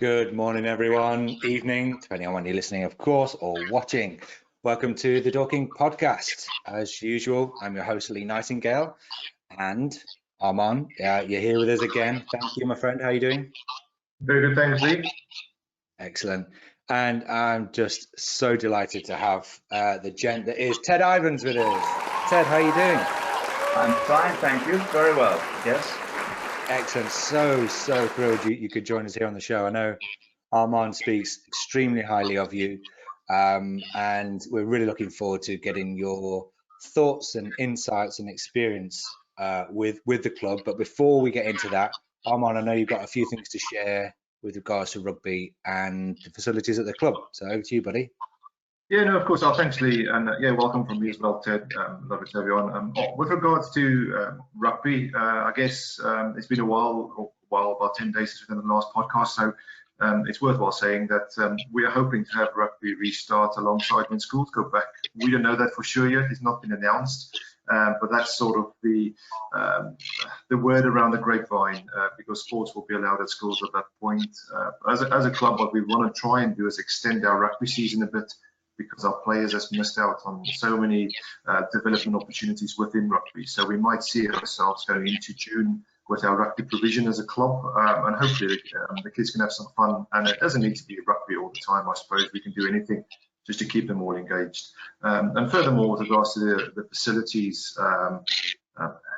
Good morning, everyone. Evening, depending on when you're listening, of course, or watching. Welcome to the Dorking podcast. As usual, I'm your host, Lee Nightingale, and Armand, you're here with us again. Thank you, my friend. How are you doing? Very good, thanks, Lee. Excellent. And I'm just so delighted to have the gent that is Ted Ivens with us. Ted, how are you doing? I'm fine, thank you. Very well, yes. Excellent. So thrilled you could join us here on the show. I know Armand speaks extremely highly of you, and we're really looking forward to getting your thoughts and insights and experience with the club. But before we get into that, Armand, I know you've got a few things to share with regards to rugby and the facilities at the club. So over to you, buddy. Yeah, no, of course. Thanks, Lee, and yeah, welcome from me as well, Ted. Lovely to have you on. With regards to rugby, I guess it's been a while, about 10 days since we've done the last podcast, so it's worthwhile saying that we are hoping to have rugby restart alongside when schools go back. We don't know that for sure yet. It's not been announced, but that's sort of the word around the grapevine, because sports will be allowed at schools at that point. As a club, what we want to try and do is extend our rugby season a bit, because our players has missed out on so many development opportunities within rugby. So we might see ourselves going into June with our rugby provision as a club, and hopefully the kids can have some fun. And it doesn't need to be rugby all the time, I suppose. We can do anything just to keep them all engaged. And furthermore, with regards to the facilities,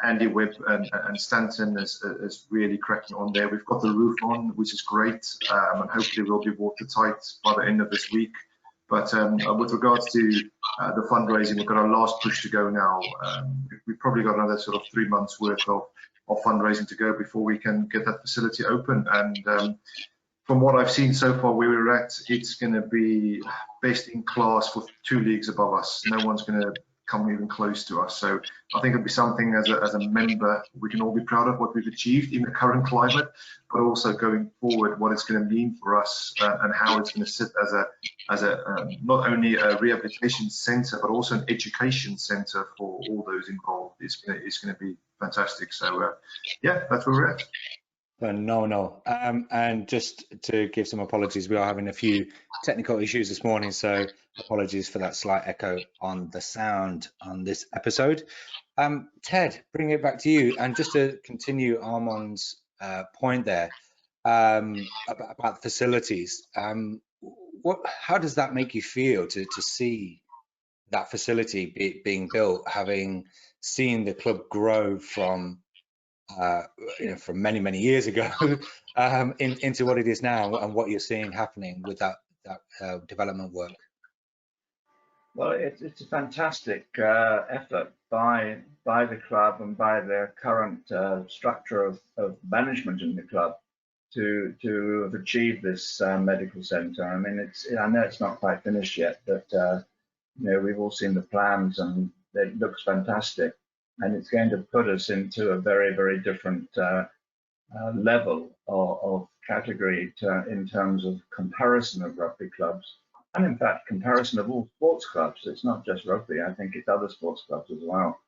Andy Webb and Stanton is really cracking on there. We've got the roof on, which is great, and hopefully we'll be watertight by the end of this week. But with regards to the fundraising, we've got our last push to go now. We've probably got another sort of 3 months worth of fundraising to go before we can get that facility open. And from what I've seen so far, where we're at, it's going to be best in class for 2 leagues above us. No one's going to come even close to us. So I think it'll be something as a member we can all be proud of what we've achieved in the current climate, but also going forward what it's going to mean for us, and how it's going to sit as a not only a rehabilitation centre but also an education centre for all those involved. It's going to be fantastic. So yeah, that's where we're at. Phenomenal. And just to give some apologies, we are having a few technical issues this morning, so apologies for that slight echo on the sound on this episode. Ted, bring it back to you, and just to continue Armand's point there about facilities. How does that make you feel to see that facility being built, having seen the club grow from from many years ago into what it is now, and what you're seeing happening with that development work? Well, it's a fantastic effort by the club and by their current structure of management in the club to have achieved this medical centre. I mean, I know it's not quite finished yet, but we've all seen the plans and it looks fantastic. And it's going to put us into a very different level of category in terms of comparison of rugby clubs, and in fact comparison of all sports clubs. It's not just rugby, I think it's other sports clubs as well.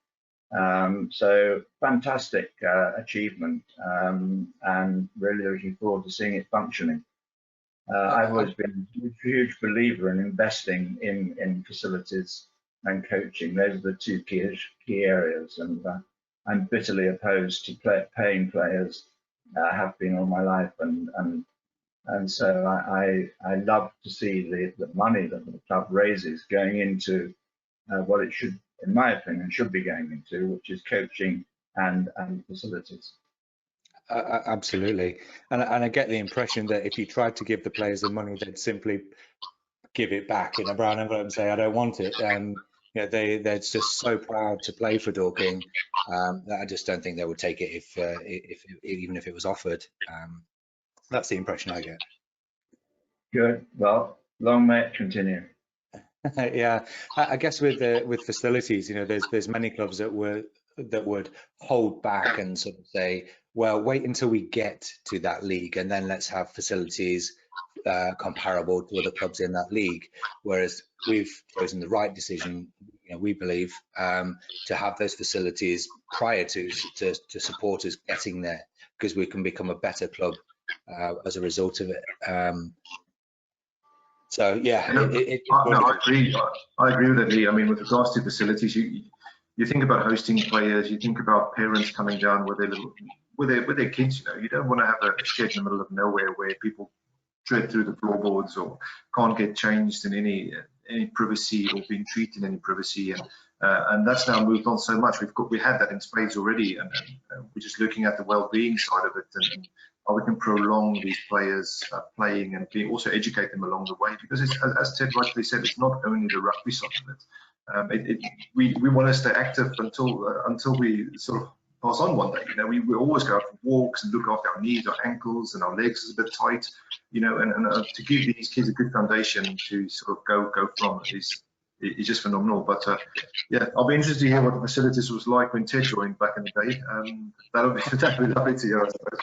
So fantastic achievement, and really looking forward to seeing it functioning. I've always been a huge believer in investing in facilities and coaching. Those are the two key areas, and I'm bitterly opposed to paying players. Have been all my life, and so I love to see the money that the club raises going into what it should, in my opinion, should be going into, which is coaching and facilities. Absolutely, and I get the impression that if you tried to give the players the money, they'd simply give it back in a brown envelope and say, "I don't want it." They're just so proud to play for Dorking that I just don't think they would take it even if it was offered. That's the impression I get. Good. Well, long may it continue. Yeah, I guess with facilities, there's many clubs that would hold back and sort of say, well, wait until we get to that league and then let's have facilities comparable to other clubs in that league. Whereas we've chosen the right decision, we believe, to have those facilities prior to support us getting there, because we can become a better club as a result of it. So yeah, No, I agree. I agree with that, Lee. I mean, with regards to facilities, you think about hosting players, you think about parents coming down with their kids. You know, you don't want to have a shed in the middle of nowhere where people tread through the floorboards or can't get changed in any privacy or being treated in any privacy, and that's now moved on so much. We had that in spades already, and we're just looking at the well-being side of it and how we can prolong these players playing and also educate them along the way, because it's, as Ted rightly said, it's not only the rugby side of it. We want to stay active until we sort of pass on one day. You know, we always go out for walks and look after our knees, our ankles, and our legs is a bit tight. You know, and to give these kids a good foundation to sort of go from is just phenomenal. But yeah, I'll be interested to hear what the facilities was like when Ted joined back in the day. That'll be lovely to hear, I suppose.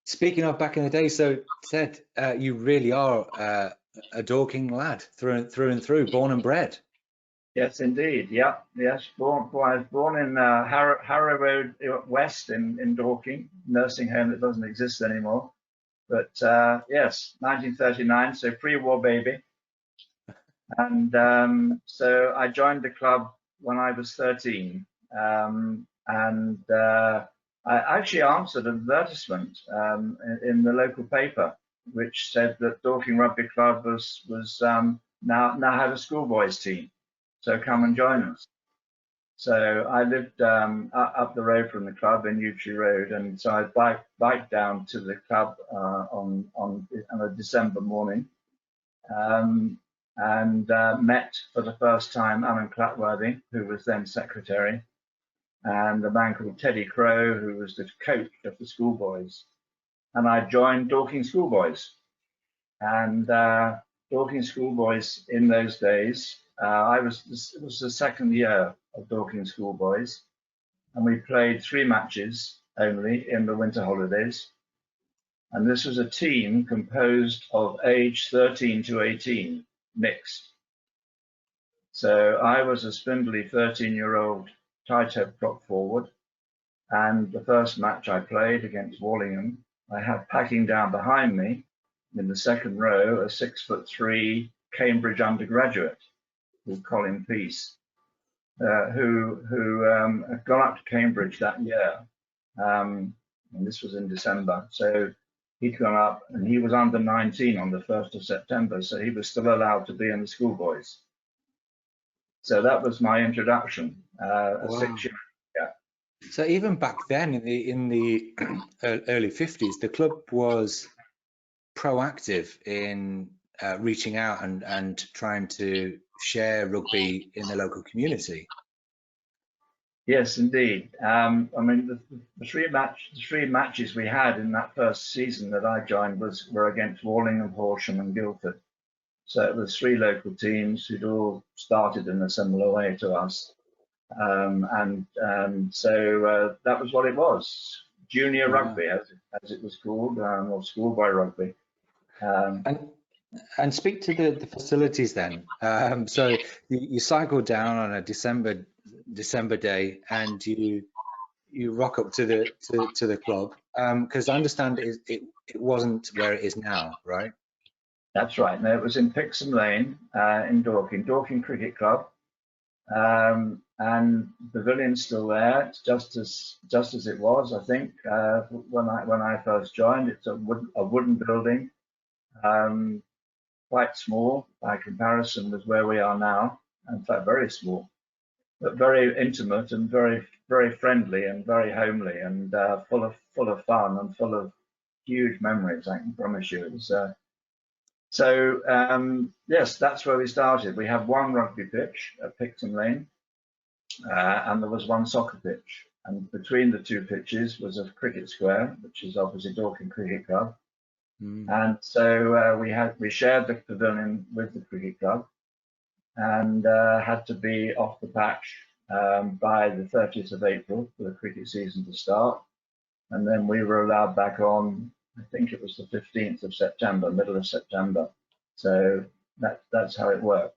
Speaking of back in the day, so Ted, you really are a Dorking lad through and through, born and bred. Yes, indeed. Yeah, yes. I was born in Harrow Road West in Dorking, nursing home that doesn't exist anymore. But yes, 1939, so pre-war baby. And so I joined the club when I was 13, and I actually answered an advertisement in the local paper, which said that Dorking Rugby Club was now had a schoolboys team, so come and join us. So I lived up the road from the club in Yew Road, and so I biked down to the club on a December morning, and met for the first time Alan Clatworthy, who was then secretary, and a man called Teddy Crow, who was the coach of the schoolboys. And I joined Dorking Schoolboys. And Dorking Schoolboys in those days, it was the second year of Dorking Schoolboys, and we played 3 matches only in the winter holidays. And this was a team composed of age 13 to 18, mixed. So I was a spindly 13-year-old tight-head prop forward, and the first match I played against Wallingham, I had packing down behind me in the second row a 6'3" Cambridge undergraduate called Colin Peace, who had gone up to Cambridge that year, and this was in December. So he'd gone up, and he was under 19 on the 1st of September, so he was still allowed to be in the schoolboys. So that was my introduction. Wow. 6 years. Yeah. So even back then, in the early 50s, the club was proactive in reaching out and trying to share rugby in the local community. Yes, indeed. I mean, the three matches we had in that first season that I joined were against Wallingham, Horsham, and Guildford. So it was 3 local teams who'd all started in a similar way to us. And so that was what it was, junior rugby, as it was called, or schoolboy rugby. And speak to the facilities then. So you cycle down on a December day, and you rock up to the club, because I understand it wasn't where it is now, right? That's right. No, it was in Pixham Lane in Dorking Cricket Club. And the pavilion's still there. It's just as it was, I think, when I first joined. It's a wooden building, quite small by comparison with where we are now. In fact, very small, but very intimate and very, very friendly and very homely, and full of fun and full of huge memories, I can promise you. It was, yes, that's where we started. We had 1 rugby pitch at Pixham Lane, and there was 1 soccer pitch. And between the 2 pitches was a cricket square, which is obviously Dorking Cricket Club. And so we shared the pavilion with the cricket club, and had to be off the patch by the 30th of April for the cricket season to start. And then we were allowed back on, I think it was the 15th of September, middle of September. So that's how it worked.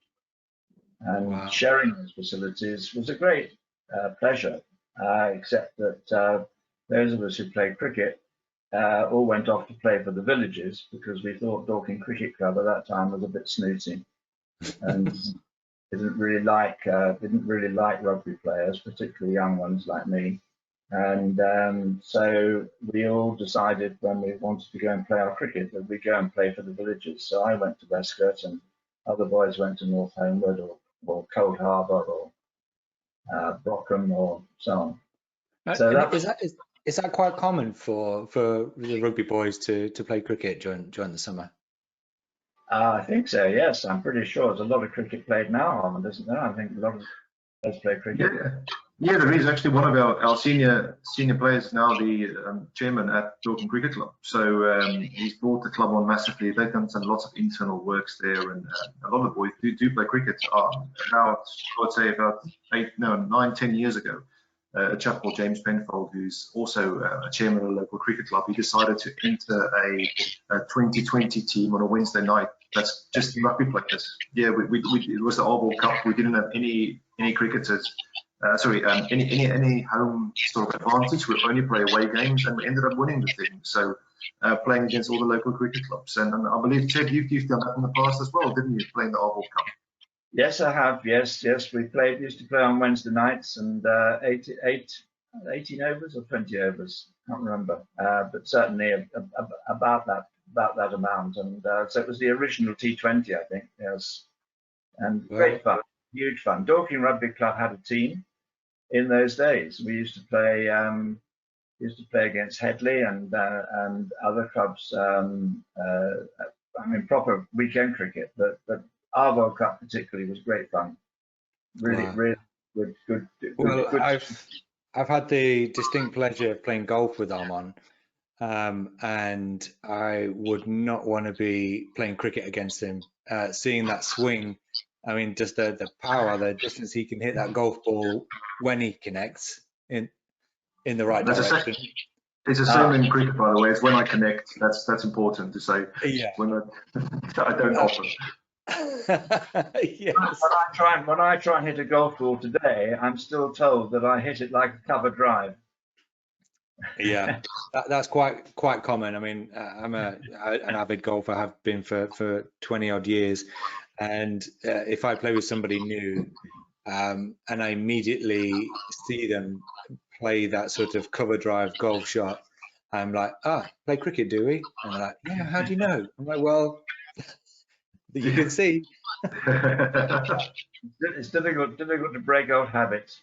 And wow. Sharing those facilities was a great pleasure, except that those of us who played cricket all went off to play for the villages because we thought Dorking Cricket Club at that time was a bit snooty and didn't really like rugby players, particularly young ones like me. And so we all decided when we wanted to go and play our cricket that we'd go and play for the villages. So I went to Westcott and other boys went to North Homewood or Cold Harbour or Brockham or so on. So is that quite common for the rugby boys to play cricket during the summer? I think so, yes. I'm pretty sure there's a lot of cricket played now, Armand, isn't there? I think a lot of players play cricket. Yeah, there is actually one of our senior players now, the chairman at Dorking Cricket Club. So he's brought the club on massively. They've done lots of internal works there, and a lot of the boys do play cricket. About, I would say, about 9, 10 years ago, a chap called James Penfold, who's also a chairman of a local cricket club, he decided to enter a 2020 team on a Wednesday night. That's just rugby players. Yeah, it was the Oval Cup. We didn't have any cricketers. Any home sort of advantage. We only play away games, and we ended up winning the thing. So playing against all the local cricket clubs, and I believe Ted, you've done that in the past as well, didn't you? Playing the Oval Cup. Yes, I have. Yes. We used to play on Wednesday nights, and 18 overs or 20 overs. Can't remember, but certainly about that amount. And so it was the original T20, I think. Yes, and great fun, huge fun. Dorking Rugby Club had a team. In those days, we used to play against Headley and other clubs. I mean, proper weekend cricket. But our World Cup particularly was great fun. Really good. I've had the distinct pleasure of playing golf with Armand, and I would not want to be playing cricket against him. Seeing that swing. I mean, just the power, the distance he can hit that golf ball when he connects in the right direction. It's a same in cricket, by the way. It's when I connect. That's important to say. Yeah. When I don't often. Yes. When I try and hit a golf ball today, I'm still told that I hit it like a cover drive. Yeah, that's quite common. I mean, I'm an avid golfer. Have been for 20 odd years. And if I play with somebody new and I immediately see them play that sort of cover drive golf shot, I'm like, play cricket, do we? And they're like, yeah, how do you know? I'm like, well, you can see. It's difficult to break old habits.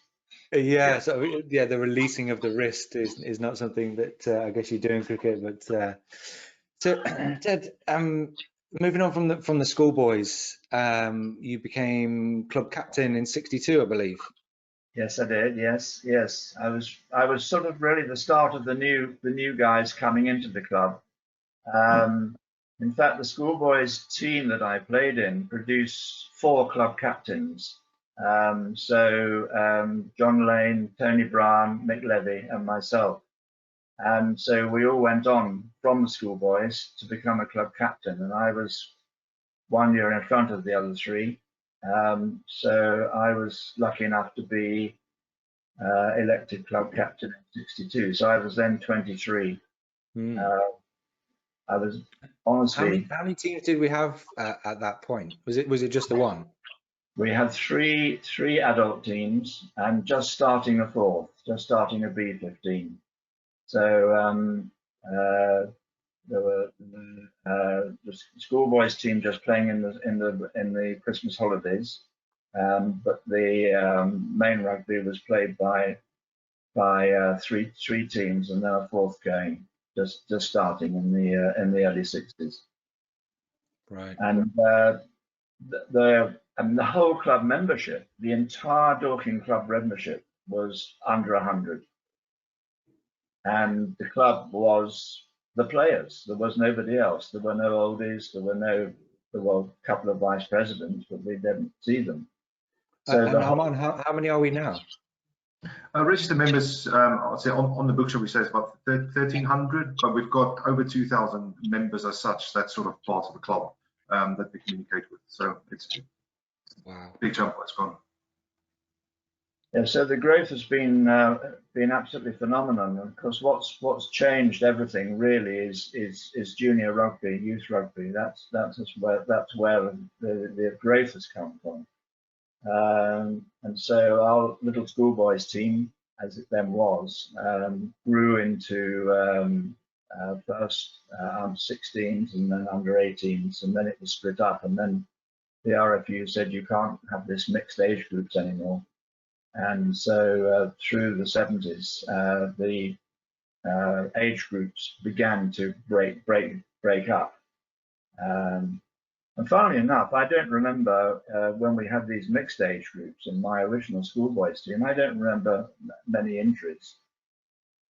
Yeah, so yeah, the releasing of the wrist is not something that I guess you do in cricket. But so Ted, moving on from the schoolboys, you became club captain in '62, I believe. Yes, I did. Yes. I was sort of really the start of the new guys coming into the club. In fact, the schoolboys team that I played in produced 4 club captains. John Lane, Tony Brown, Mick Levy, and myself. And so we all went on from the schoolboys to become a club captain, and I was 1 year in front of the other 3. So I was lucky enough to be elected club captain in '62. So I was then 23. I was honestly. How many teams did we have at that point? Was it just the one? We had three adult teams and just starting a 4th, just starting a B15. So there were the schoolboys team just playing in the Christmas holidays, but the main rugby was played by three teams, and then a 4th going just starting in the early '60s. Right. And the whole club membership, the entire Dorking club membership, was under 100. And the club was the players. There was nobody else. There were no oldies. There were a couple of vice presidents, but we didn't see them. So how many are we now? Registered members, I'd say on the books, we say it's about 1,300, but we've got over 2,000 members as such. That's sort of part of the club that we communicate with. So it's wow, big jump. It's gone. Yeah, so the growth has been absolutely phenomenal. Of course, what's changed everything really is junior rugby, youth rugby. That's where the growth has come from. And so our little schoolboys team, as it then was, grew into first under 16s and then under 18s, and then it was split up. And then the RFU said you can't have this mixed age groups anymore. And so through the 70s, the age groups began to break up. And funnily enough, I don't remember when we had these mixed age groups in my original schoolboys team, I don't remember many injuries.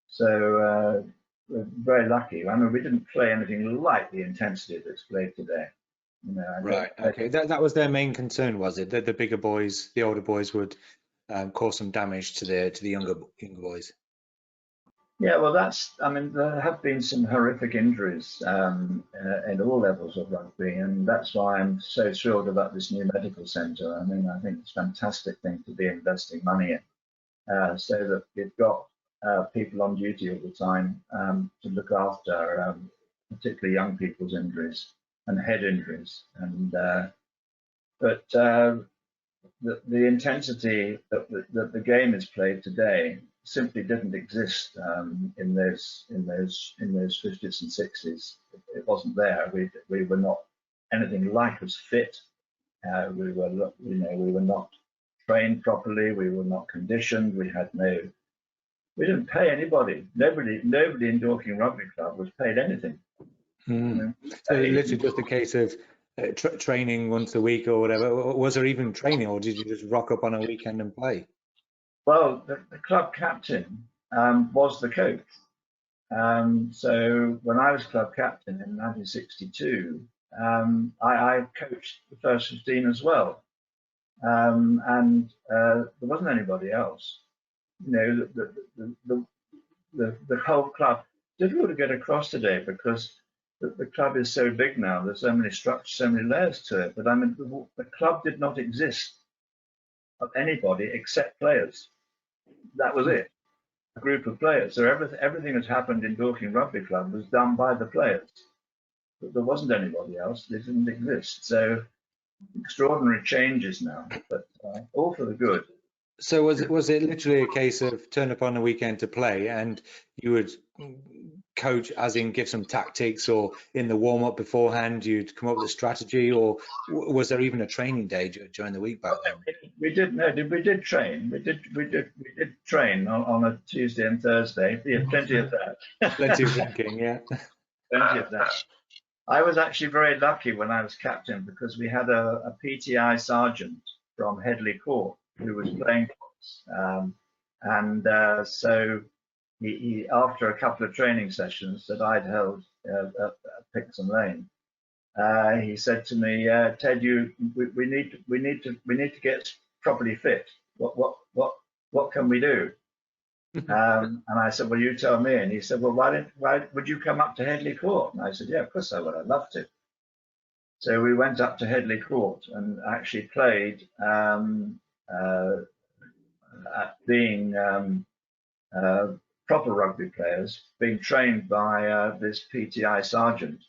So we're very lucky. I mean, we didn't play anything like the intensity that's played today. You know, Right. Okay. That was their main concern, was it? That the bigger boys, the older boys, would cause some damage to the younger boys. Yeah, well, I mean, there have been some horrific injuries in all levels of rugby, and that's why I'm so thrilled about this new medical centre. I mean, I think it's a fantastic thing to be investing money in, so that we've got people on duty all the time to look after particularly young people's injuries and head injuries. And but the intensity that the game is played today simply didn't exist in those 50s and 60s. It wasn't there. We were not anything like as fit. We were not trained properly. We were not conditioned. We didn't pay anybody. Nobody in Dorking Rugby Club was paid anything. Mm. So literally just a case of training once a week or whatever. Was there even training, or did you just rock up on a weekend and play? Well, the club captain was the coach. So when I was club captain in 1962, I coached the first 15 as well. And there wasn't anybody else. You know, the whole club, difficult to get across today because the club is so big now. There's so many structures, so many layers to it. But I mean, the club did not exist of anybody except players. That was it. A group of players. So everything that happened in Dorking Rugby Club was done by the players. But there wasn't anybody else. They didn't exist. So extraordinary changes now, but all for the good. So was it literally a case of turn up on the weekend to play, and you would coach, as in give some tactics, or in the warm up beforehand you'd come up with a strategy, or was there even a training day during the week back then? We did train. We did train on a Tuesday and Thursday. Yeah, plenty of that. Plenty of drinking, yeah. Plenty of that. I was actually very lucky when I was captain because we had a PTI sergeant from Headley Court who was playing for us, and so he after a couple of training sessions that I'd held at Pixon Lane, he said to me, "Ted, we need to get properly fit. What can we do?" And I said, "Well, you tell me." And he said, "Well, why would you come up to Headley Court?" And I said, "Yeah, of course I would. I'd love to." So we went up to Headley Court and actually played at being proper rugby players, being trained by this PTI sergeant,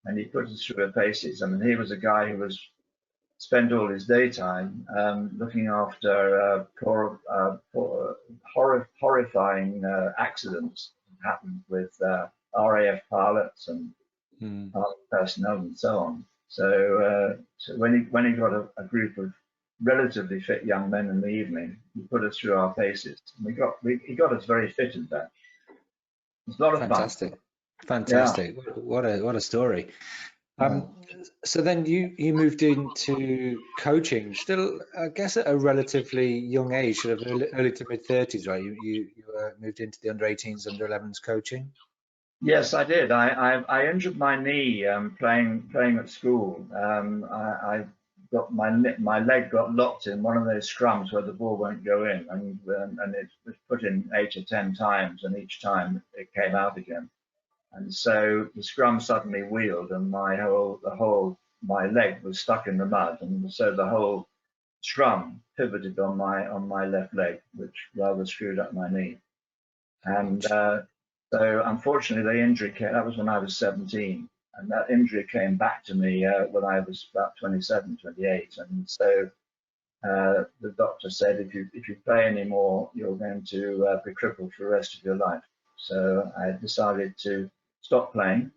and he put us through our paces. I mean, he was a guy who was spent all his daytime looking after horrifying accidents that happened with RAF pilots and personnel and so on. So, when he got a group of relatively fit young men in the evening, he put us through our paces. And he got us very fit in that. It's a lot of Fantastic. fun. Fantastic. Yeah. What a story. So then you moved into coaching, still, I guess, at a relatively young age, sort of early to mid 30s, right? You moved into the under 18s, under 11s coaching. Yes, I did. I injured my knee playing at school. I got my leg got locked in one of those scrums where the ball won't go in, and it was put in 8 or 10 times, and each time it came out again. And so the scrum suddenly wheeled, and my leg was stuck in the mud, and so the whole scrum pivoted on my left leg, which rather screwed up my knee. And so unfortunately, the injury came. That was when I was 17, and that injury came back to me when I was about 27, 28. And so the doctor said, if you play anymore, you're going to be crippled for the rest of your life. So I decided to stop playing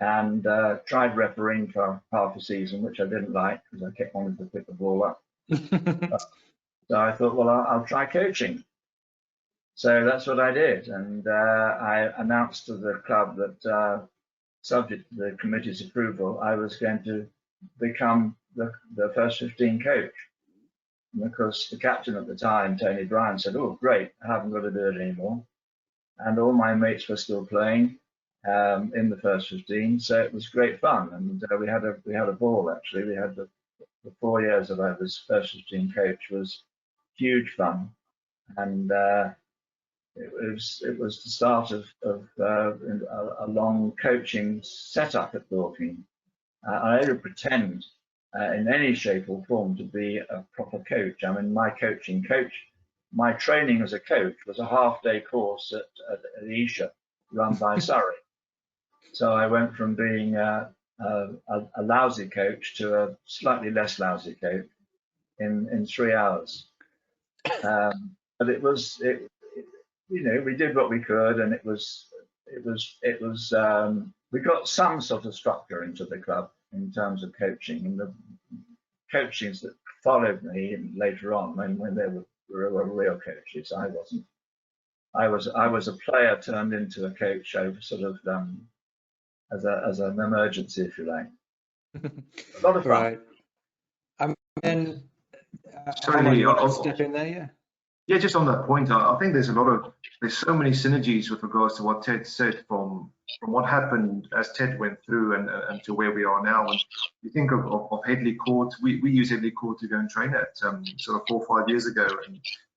and tried refereeing for half a season, which I didn't like because I kept wanting to pick the ball up. So I thought, well, I'll try coaching. So that's what I did, and I announced to the club that, subject to the committee's approval, I was going to become the first 15 coach. And of course, the captain at the time, Tony Bryan, said, "Oh, great! I haven't got to do it anymore." And all my mates were still playing in the first 15, so it was great fun. And we had a ball actually. We had the 4 years that I was first 15 coach was huge fun, and it was the start of a long coaching setup at Dorking. I don't pretend in any shape or form to be a proper coach. I mean, my training as a coach was a half-day course at Esher, run by Surrey. So I went from being a lousy coach to a slightly less lousy coach in 3 hours. But you know, we did what we could, and we got some sort of structure into the club in terms of coaching, and the coachings that followed me later on when they were real coaches. I wasn't. I was a player turned into a coach over sort of as an emergency, if you like. A lot of fun. Right. And Sorry, I'll step in there, yeah. Yeah, just on that point, I think there's so many synergies with regards to what Ted said from what happened as Ted went through and to where we are now. And you think of Headley Court, we use Headley Court to go and train at sort of 4 or 5 years ago,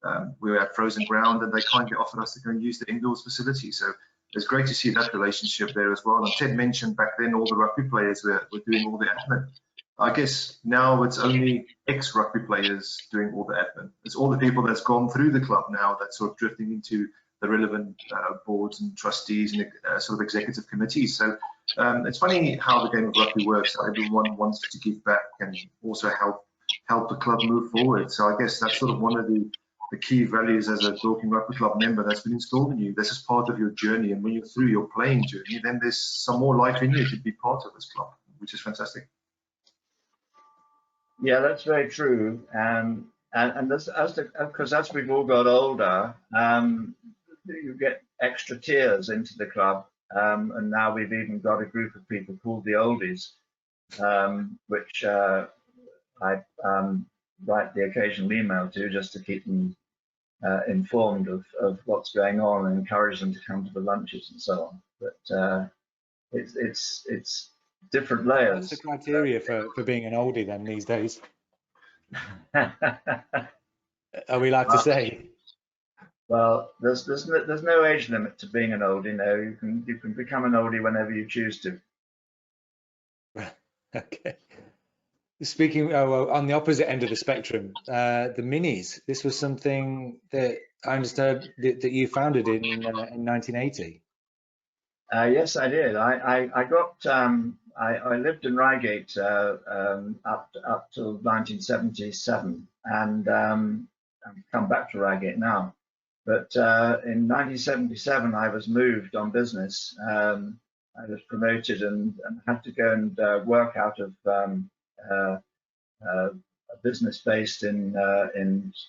and we were at Frozen Ground, and they kindly offered us to go and use the indoors facility. So it's great to see that relationship there as well. And Ted mentioned back then all the rugby players were doing all the admin. I guess now it's only ex-rugby players doing all the admin. It's all the people that's gone through the club now that's sort of drifting into the relevant boards and trustees and sort of executive committees. So it's funny how the game of rugby works, how everyone wants to give back and also help the club move forward. So I guess that's sort of one of the key values as a Dorking Rugby Club member that's been installed in you. This is part of your journey, and when you're through your playing journey, then there's some more life in you to be part of this club, which is fantastic. Yeah, that's very true. And this, because as we've all got older, you get extra tiers into the club. And now we've even got a group of people called the Oldies, which I write the occasional email to just to keep them informed of what's going on and encourage them to come to the lunches and so on. But it's different layers. What's the criteria for being an oldie then these days? Are we allowed to say? Well, there's no age limit to being an oldie. No, you can become an oldie whenever you choose to. Okay. Speaking on the opposite end of the spectrum, the minis. This was something that I understood that you founded in 1980. Yes, I did. I got. I lived in Reigate up till 1977, and I've come back to Reigate now. But in 1977, I was moved on business. I was promoted and had to go and work out of a business based in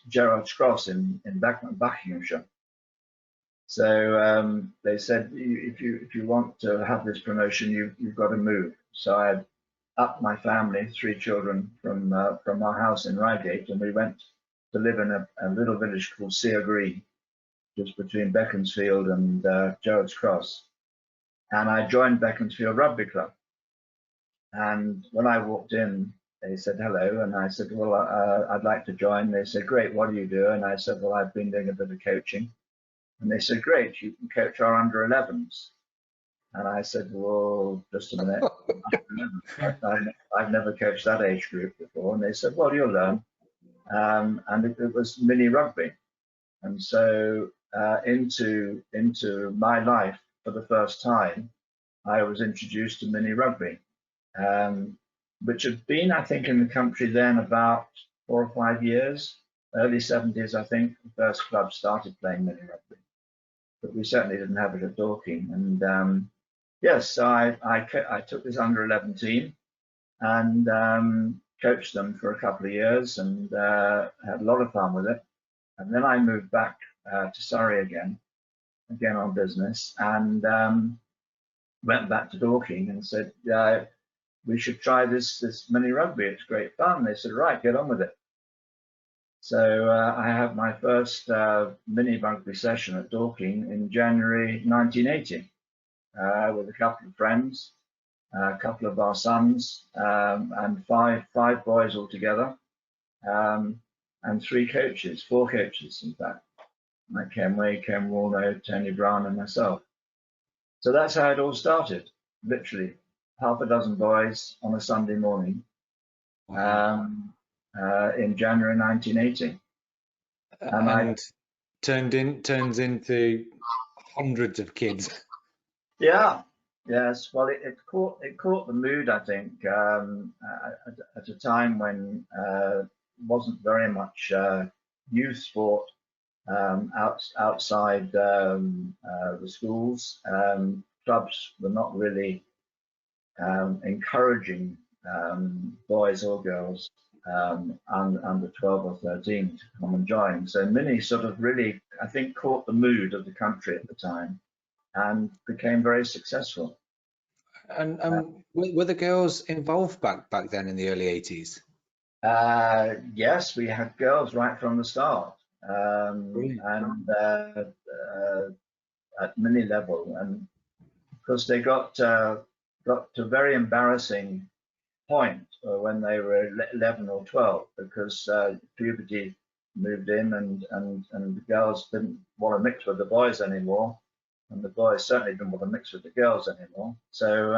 Gerrards Cross in Buckinghamshire. So they said, if you want to have this promotion, you've got to move. So I upped my family, 3 children, from our house in Reigate, and we went to live in a little village called Sear Green, just between Beaconsfield and Gerrards Cross. And I joined Beaconsfield Rugby Club. And when I walked in, they said hello, and I said, well, I'd like to join. They said, great, what do you do? And I said, well, I've been doing a bit of coaching. And they said, great, you can coach our under 11s. And I said, well, just a minute. I've never coached that age group before. And they said, well, you'll learn. and it was mini rugby. And so into my life for the first time, I was introduced to mini rugby, which had been, I think, in the country then about 4 or 5 years. Early 70s, I think, the first club started playing mini rugby, but we certainly didn't have it at Dorking. And yes, so I took this under 11 team and coached them for a couple of years and had a lot of fun with it. And then I moved back to Surrey again on business, and went back to Dorking and said, we should try this mini rugby. It's great fun. They said, right, get on with it. So I had my first mini rugby session at Dorking in January 1980 with a couple of friends, a couple of our sons, and five boys altogether, and 4 coaches, in fact, like Ken Way, Ken Walno, Tony Brown, and myself. So that's how it all started, literally. Half a dozen boys on a Sunday morning. In January 1980, and turns into hundreds of kids. Yeah, yes. Well, it caught the mood, I think, at a time when wasn't very much youth sport outside the schools. Clubs were not really encouraging boys or girls under 12 or 13 to come and join. So many sort of really, I think, caught the mood of the country at the time and became very successful. And were the girls involved back then in the early 80s? Yes, we had girls right from the start, and at mini level, and because they got to a very embarrassing point when they were 11 or 12, because puberty moved in, and the girls didn't want to mix with the boys anymore, and the boys certainly didn't want to mix with the girls anymore. So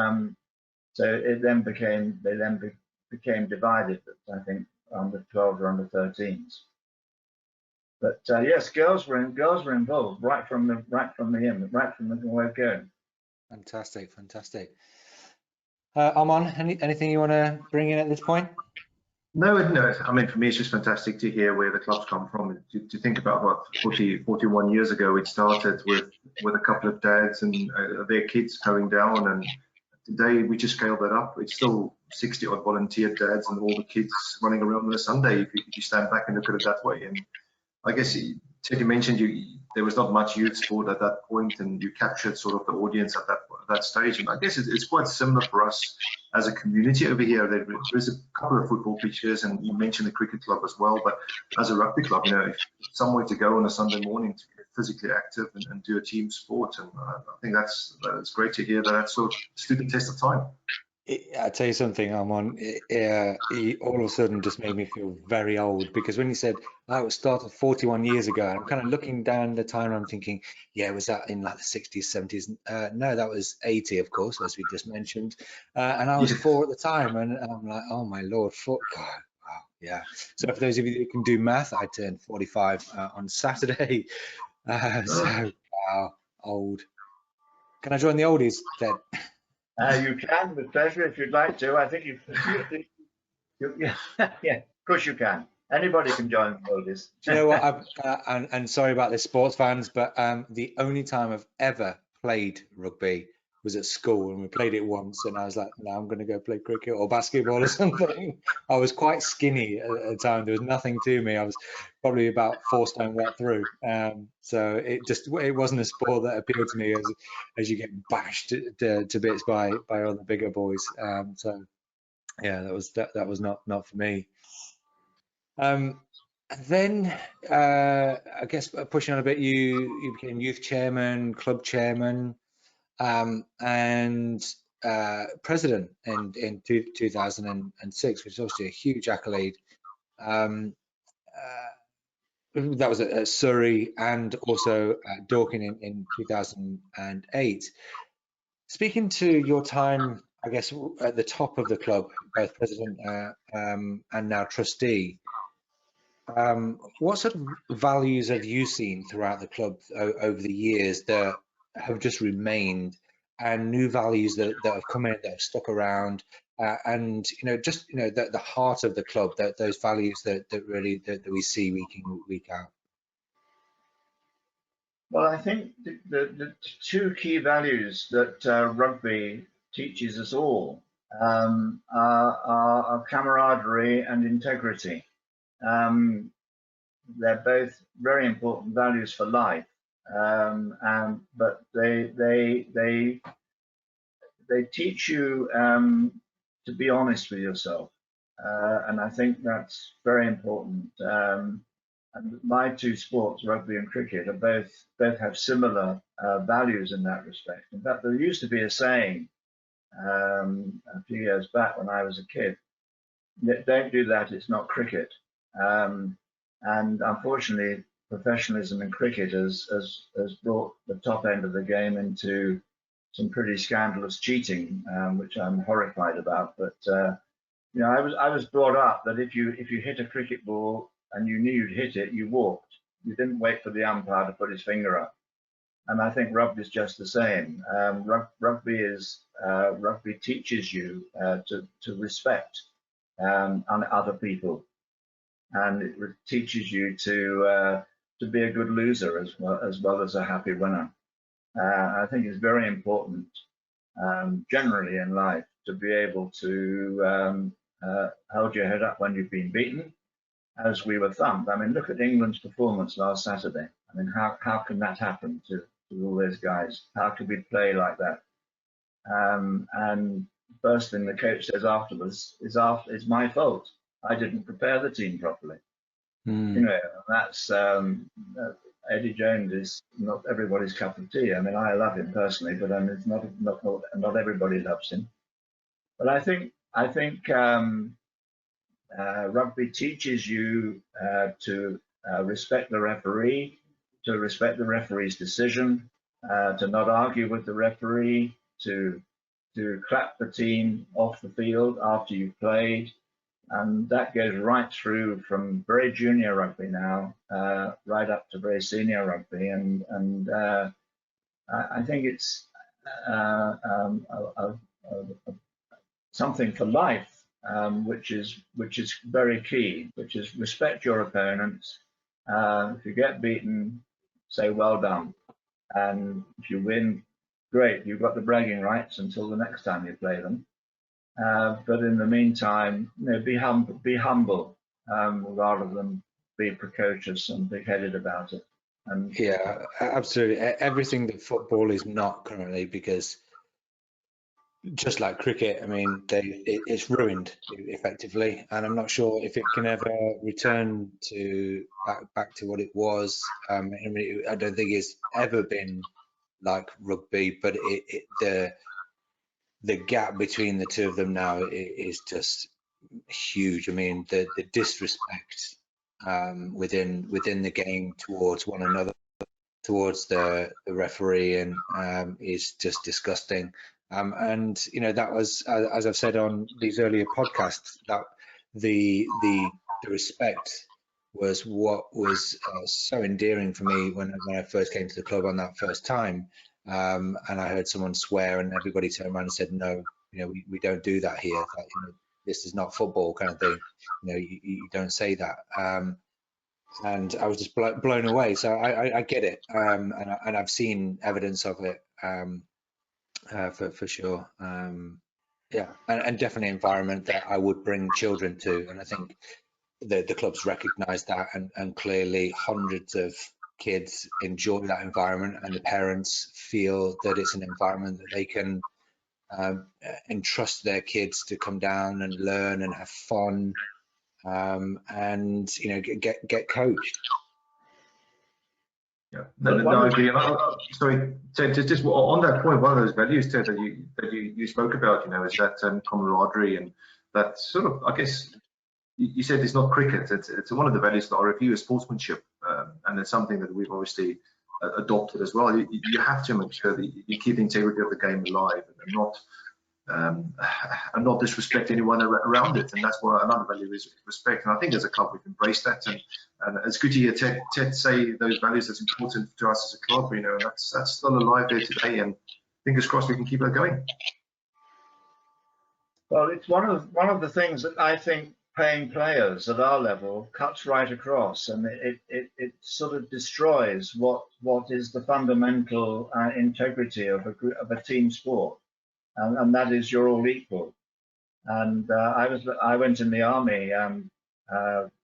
it then became divided, I think, under 12 or under 13s. But yes, girls were involved right from the word go. Fantastic. Armand, anything you want to bring in at this point? No. I mean, for me, it's just fantastic to hear where the clubs come from. To think about what 41 years ago it started with a couple of dads and their kids going down, and today we just scaled that up. It's still 60 odd volunteer dads and all the kids running around on a Sunday if you stand back and look at it that way. And I guess Teddy mentioned there was not much youth sport at that point, and you captured sort of the audience at that stage. And I guess it's quite similar for us as a community over here. There's a couple of football pitches, and you mentioned the cricket club as well. But as a rugby club, if somewhere to go on a Sunday morning to get physically active and do a team sport, and I think that's great to hear that sort of stood the test of time. I'll tell you something, Armand, he all of a sudden just made me feel very old, because when he said, it started 41 years ago, I'm kind of looking down the time and I'm thinking, was that in like the 60s, 70s? No, that was 80, of course, as we just mentioned. And I was 4 at the time, and I'm like, oh my Lord, 4, God, wow, yeah. So for those of you who can do math, I turned 45 on Saturday. So, wow, old. Can I join the oldies, Ted? You can, with pleasure, if you'd like to. I think yeah, of course you can. Anybody can join the oldies. You know what? And sorry about this, sports fans, but the only time I've ever played rugby was at school, and we played it once, and I was like, no, I'm going to go play cricket or basketball or something. I was quite skinny at the time. There was nothing to me. I was probably about 4 stone wet through. So it wasn't a sport that appealed to me as you get bashed to bits by all the bigger boys. So yeah, that was not for me. Then I guess pushing on a bit, you became youth chairman, club chairman, and president in 2006, which is obviously a huge accolade. That was at Surrey and also at Dorking in 2008. Speaking to your time, I guess, at the top of the club, both president and now trustee, What sort of values have you seen throughout the club over the years that have just remained, and new values that have come in, that have stuck around, and just the heart of the club, that those values that really that we see week in, week out? Well, I think the two key values that rugby teaches us all are camaraderie and integrity. They're both very important values for life, but they teach you to be honest with yourself, and I think that's very important. And my two sports, rugby and cricket, are both have similar values in that respect. In fact, there used to be a saying a few years back when I was a kid: "Don't do that; it's not cricket." And unfortunately, professionalism in cricket has brought the top end of the game into some pretty scandalous cheating, which I'm horrified about. But I was brought up that if you hit a cricket ball and you knew you'd hit it, you walked. You didn't wait for the umpire to put his finger up. And I think rugby is just the same. Rugby teaches you to respect other people, and it teaches you to be a good loser as well as a happy winner. I think it's very important generally in life to be able to hold your head up when you've been beaten, as we were thumped. I mean, look at England's performance last Saturday. I mean, how can that happen to all those guys? How could we play like that? And first thing the coach says afterwards is it's my fault. I didn't prepare the team properly. That's Eddie Jones is not everybody's cup of tea. I mean, I love him personally, but it's not everybody loves him. But I think rugby teaches you to respect the referee, to respect the referee's decision, to not argue with the referee, to clap the team off the field after you've played. And that goes right through from very junior rugby now, right up to very senior rugby. And I think it's something for life, which is very key, which is respect your opponents. If you get beaten, say well done. And if you win, great, you've got the bragging rights until the next time you play them. But in the meantime, be humble rather than be precocious and big-headed about it. And yeah, absolutely. Everything that football is not currently, because just like cricket, I mean, it's ruined effectively, and I'm not sure if it can ever return to back to what it was. I mean, I don't think it's ever been like rugby, but the gap between the two of them now is just huge. I mean, the disrespect within the game towards one another, towards the referee, and is just disgusting. And that was, as I've said on these earlier podcasts, that the respect was what was so endearing for me when I first came to the club on that first time. And I heard someone swear, and everybody turned around and said, "No, we don't do that here. Like, this is not football," kind of thing. You don't say that. And I was just blown away. So I get it, and I've seen evidence of it for sure. Yeah, and definitely an environment that I would bring children to, and I think the clubs recognise that, and clearly hundreds of kids enjoy that environment, and the parents feel that it's an environment that they can entrust their kids to come down and learn and have fun, and get coached. Yeah, no, I agree. Sorry, Ted, just on that point, one of those values, Ted, that you spoke about, is that camaraderie, and that sort of, I guess, you said it's not cricket. It's one of the values of the RFU is sportsmanship, and it's something that we've obviously adopted as well. You have to make sure that you keep the integrity of the game alive, and not and not disrespect anyone around it. And that's what another value is, respect. And I think as a club we've embraced that. And it's good to hear Ted say those values that's important to us as a club. You know, and that's still alive there today. And fingers crossed we can keep that going. Well, it's one of the things that I think paying players at our level cuts right across, and it sort of destroys what is the fundamental integrity of a team sport, and that is you're all equal. And I went in the army,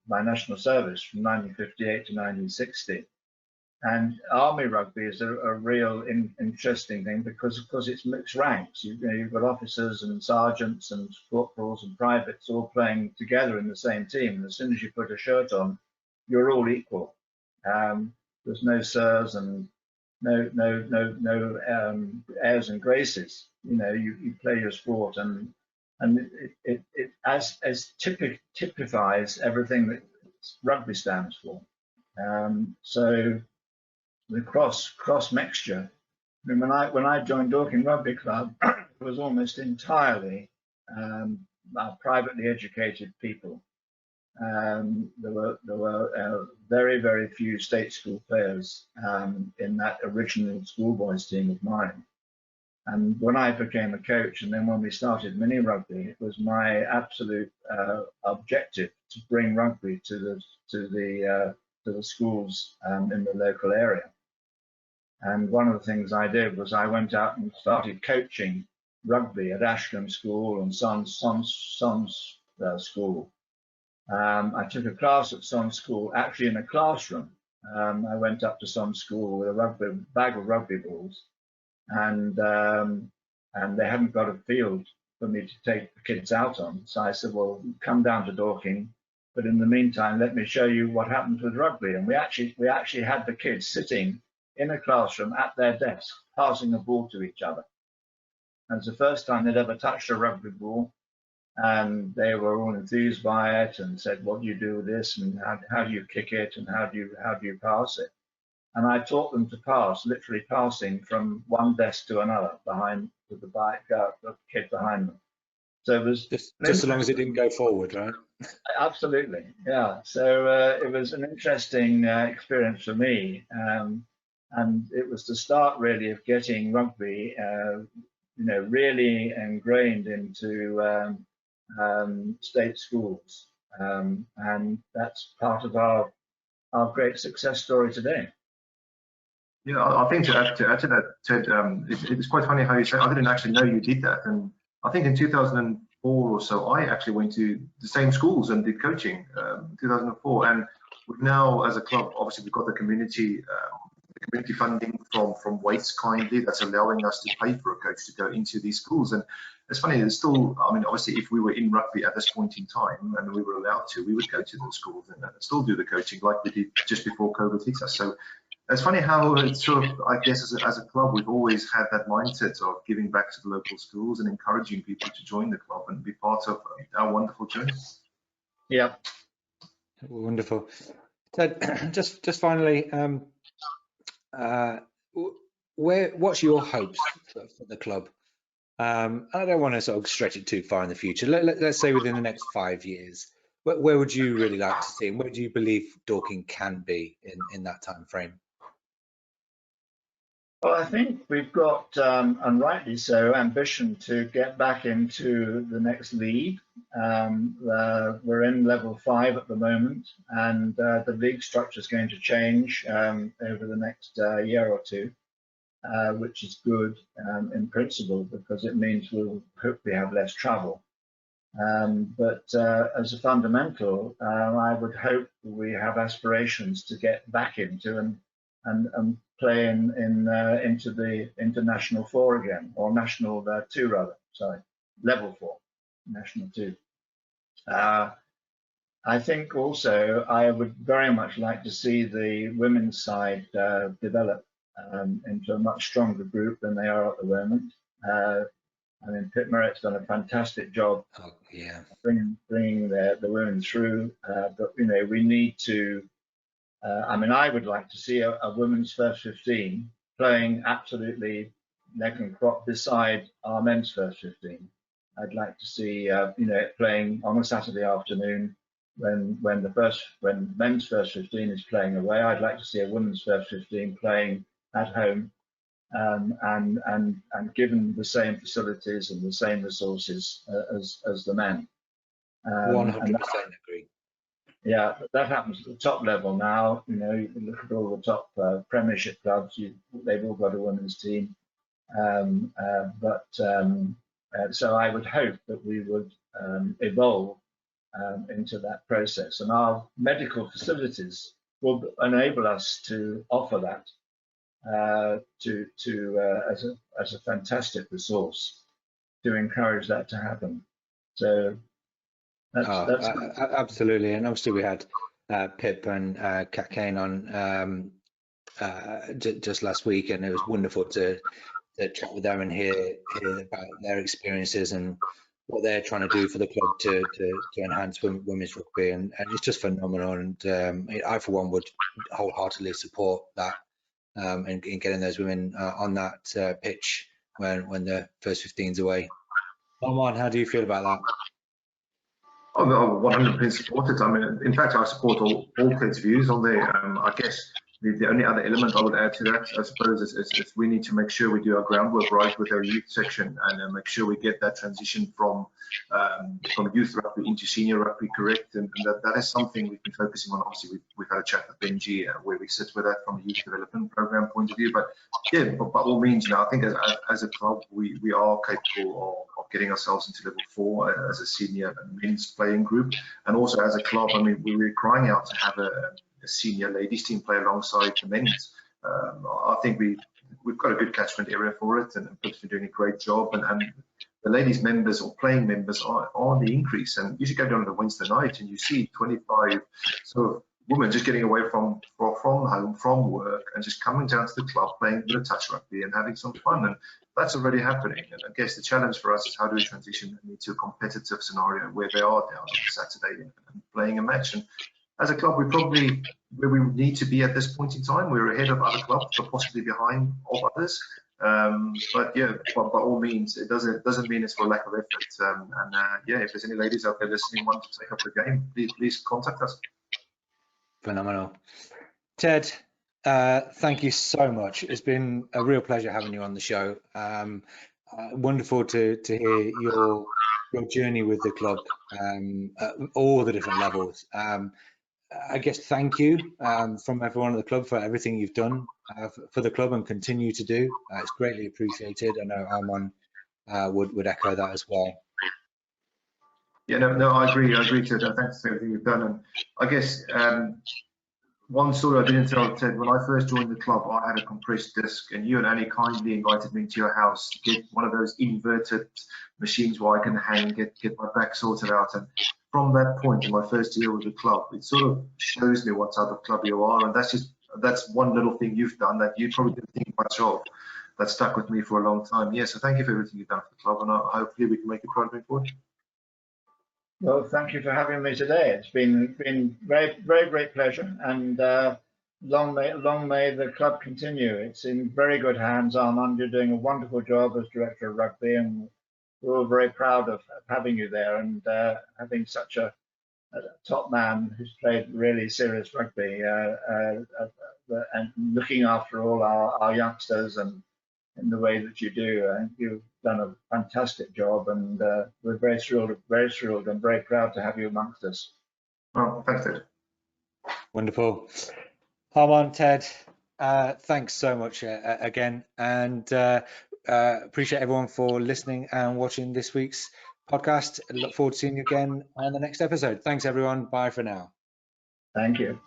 my national service from 1958 to 1960. And army rugby is a real interesting thing because, of course, it's mixed ranks. You've got officers and sergeants and corporals and privates all playing together in the same team. And as soon as you put a shirt on, you're all equal. There's no sirs and no airs and graces. You know, you play your sport, and it as typifies everything that rugby stands for. So the cross mixture. I mean, when I joined Dorking Rugby Club, it was almost entirely privately educated people. There were very few state school players in that original schoolboys team of mine. And when I became a coach, and then when we started mini rugby, it was my absolute objective to bring rugby to the schools in the local area. And one of the things I did was I went out and started coaching rugby at Ashcombe School and Sons School. I took a class at Sons School, actually in a classroom. I went up to Sons School with a bag of rugby balls, and they hadn't got a field for me to take the kids out on. So I said, well, come down to Dorking, but in the meantime, let me show you what happens with rugby. And we actually had the kids sitting in a classroom at their desk, passing a ball to each other. And it's the first time they'd ever touched a rugby ball, and they were all enthused by it and said, what do you do with this, and how do you kick it, and how do you pass it? And I taught them to pass, literally passing from one desk to another behind with the kid behind them. So it was just as long as it didn't go forward, right? Absolutely, yeah. So it was an interesting experience for me, and it was the start really of getting rugby, really ingrained into state schools, and that's part of our great success story today. Yeah, I think to add to that, Ted, it's quite funny how you said, I didn't actually know you did that. And I think in 2004 or so, I actually went to the same schools and did coaching, 2004. And we've now, as a club, obviously we've got the community funding from Waits kindly that's allowing us to pay for a coach to go into these schools. And it's funny, it's still, I mean, obviously if we were in rugby at this point in time and we were allowed to, we would go to those schools and still do the coaching like we did just before COVID hit us. So it's funny how it's sort of, I guess, as a club, we've always had that mindset of giving back to the local schools and encouraging people to join the club and be part of our wonderful journey. Yeah. Wonderful. Ted, just finally, what's your hopes for the club? I don't want to sort of stretch it too far in the future. Let's say within the next 5 years, where would you really like to see, and where do you believe Dorking can be in that time frame? Well, I think we've got, and rightly so, ambition to get back into the next league. We're in level 5 at the moment, and the league structure is going to change over the next year or two, which is good in principle because it means we'll hopefully have less travel. But as a fundamental, I would hope we have aspirations to get back into and play into the international 4 again, or national 2 rather. Sorry, level 4, national 2. I think also I would very much like to see the women's side develop into a much stronger group than they are at the moment. I mean, Pip Merritt's done a fantastic job bringing the women through, but we need to. I mean, I would like to see a women's first 15 playing absolutely neck and crop beside our men's first 15. I'd like to see it playing on a Saturday afternoon when men's first 15 is playing away. I'd like to see a women's first 15 playing at home, and given the same facilities and the same resources as the men. 100% agree. Yeah, that happens at the top level now. You can look at all the top Premiership clubs. They've all got a women's team. So I would hope that we would evolve into that process, and our medical facilities will enable us to offer that as a fantastic resource to encourage that to happen. So that's absolutely. And obviously we had Pip and Kat Kane on just last week, and it was wonderful to chat with them and hear about their experiences and what they're trying to do for the club to enhance women's rugby, and it's just phenomenal. And I for one would wholeheartedly support that in getting those women on that pitch when the first 15's away. Armand, how do you feel about that? Oh, no, 100% support it. I mean, in fact, I support all Ted's views on there. I guess the only other element I would add to that, I suppose, is we need to make sure we do our groundwork right with our youth section, and make sure we get that transition from youth rugby into senior rugby correct. And that is something we've been focusing on. Obviously, we've had a chat with Benji where we sit with that from a youth development program point of view. But yeah, by all means, I think as a club, we are capable of getting ourselves into level 4 as a senior men's playing group, and also as a club. I mean, we're crying out to have a senior ladies team play alongside the men's. I think we've got a good catchment area for it, and Pip's been doing a great job, and the ladies members or playing members are on the increase. And you should go down on a Wednesday night and you see 25 sort of women just getting away from home, from work, and just coming down to the club, playing a bit of touch rugby and having some fun. And that's already happening. And I guess the challenge for us is how do we transition into a competitive scenario where they are down on Saturday and playing a match. And as a club, we're probably where we need to be at this point in time. We're ahead of other clubs, but possibly behind of others. But yeah, by all means, it doesn't mean it's for lack of effort. Yeah, if there's any ladies out there listening want to take up the game, please contact us. Phenomenal. Ted, thank you so much. It's been a real pleasure having you on the show. Wonderful to hear your journey with the club at all the different levels. I guess thank you from everyone at the club for everything you've done for the club and continue to do. It's greatly appreciated. I know Armand would echo that as well. Yeah, no, I agree. I agree, Ted. Thanks for everything you've done. And I guess one story I didn't tell, Ted, when I first joined the club, I had a compressed disc, and you and Annie kindly invited me into your house to get one of those inverted machines where I can hang, get my back sorted out. And from that point in my first year with the club, it sort of shows me what type of club you are. And that's one little thing you've done that you probably didn't think much of, that stuck with me for a long time. Yeah, so thank you for everything you've done for the club, and hopefully we can make it proud moving forward. Well, thank you for having me today. It's been very, very great pleasure, and long may the club continue. It's in very good hands. Armand, you're doing a wonderful job as director of rugby, and we're all very proud of having you there, and having such a top man who's played really serious rugby and looking after all our youngsters and in the way that you do. I think you've done a fantastic job, and we're very thrilled and very proud to have you amongst us. Oh, thanks, Ted. Wonderful. Armand, Ted, thanks so much again, and appreciate everyone for listening and watching this week's podcast. I look forward to seeing you again on the next episode. Thanks, everyone. Bye for now. Thank you.